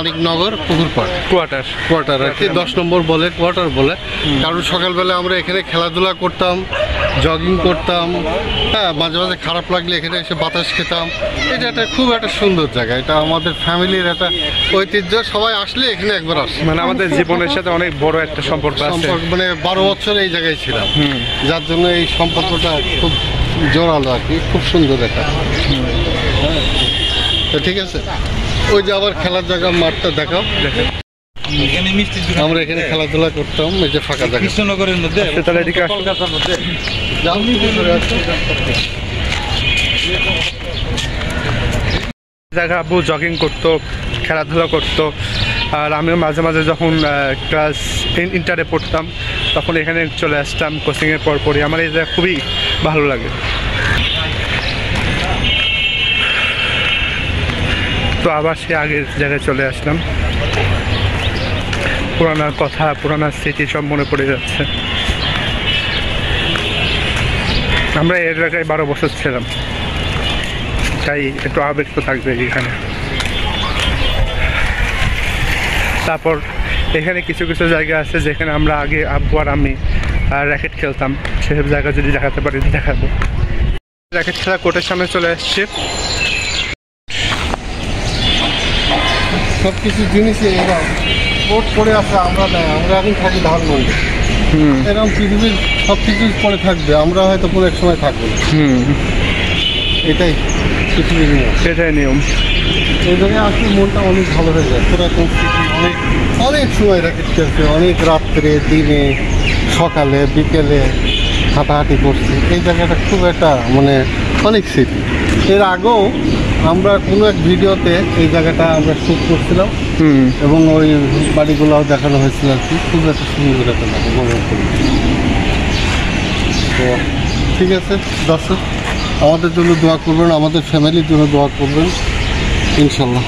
Maniknagar পুকুরপাড় quarter আর কি 10 নম্বর বলে quarter বলে। কারণ সকালবেলা আমরা এখানে খেলাধুলা করতাম, জগিং করতাম, হ্যাঁ মাঝে মাঝে খারাপ লাগলে এখানে এসে বাতাস খেতাম। এটা একটা খুব একটা সুন্দর জায়গা, এটা আমাদের ফ্যামিলির একটা ঐতিহ্য। সবাই আসলে এখানে একবার আসে, মানে আমাদের জীবনের সাথে অনেক বড় একটা সম্পর্ক আছে। মানে 12 বছর এই জায়গায় ছিলাম, যার জন্য এই সম্পর্কটা খুব জোরালো আর কি, খুব সুন্দর এটা। তো ঠিক আছে, ওই যে আবার খেলার জায়গা মাঠটা দেখাও। আমরা এখানে খেলাধুলা করতাম, এই যে ফাঁকা জায়গা কৃষ্ণনগরের মধ্যে, কলকাতার মধ্যে। জায়গা আব্বু জগিং করতো, খেলাধুলা করতো। আর আমিও মাঝে মাঝে যখন ক্লাস ইন্টারে পড়তাম তখন এখানে চলে আসতাম কোচিংয়ের পরপরই। আমার এই জায়গা খুবই ভালো লাগে। তো আবার সে আগের জায়গায় চলে আসলাম, পুরানা কথা পুরানা স্মৃতি সব মনে পড়ে যাচ্ছে। আমরা এর জায়গায় 12 বছর ছিলাম, তাই একটু আবেগ তো থাকবে এখানে। তারপর এখানে কিছু কিছু জায়গা আছে যেখানে আমরা আগে আব্বু আর আমি র্যাকেট খেলতাম, সেসব জায়গা যদি দেখাতে পারি দেখাবো। র্যাকেট খেলা কোর্টের সামনে চলে আসছে। সব কিছু জিনিসই এরা কোর্ট পড়ে আছে, আমরা না, আমরা এখন থাকি ধানমন্ডি। এরকম পৃথিবীর সব কিছু পড়ে থাকবে, আমরা হয়তো কোনো এক সময় থাকবো। এটাই পৃথিবীর নিয়ম, সেটাই নিয়ম। এই জায়গায় আসলে মনটা অনেক ভালো হয়ে যায়। পুরাতন স্মৃতি, অনেক অনেক সময় র্যাকেট খেলছে, অনেক রাত্রে দিনে সকালে বিকেলে হাঁটাহাঁটি করছি। এই জায়গাটা খুব একটা মানে অনেক স্মৃতি। এর আগেও আমরা কোনো এক ভিডিওতে এই জায়গাটা আমরা শ্যুট করছিলাম এবং ওই বাড়িগুলোও দেখানো হয়েছিল আর কি। খুব একটা সুন্দর একটা জায়গা মনে করি। তো ঠিক আছে দর্শক, আমাদের জন্য দোয়া করবেন, আমাদের ফ্যামিলির জন্য দোয়া করবেন ইনশাল্লাহ।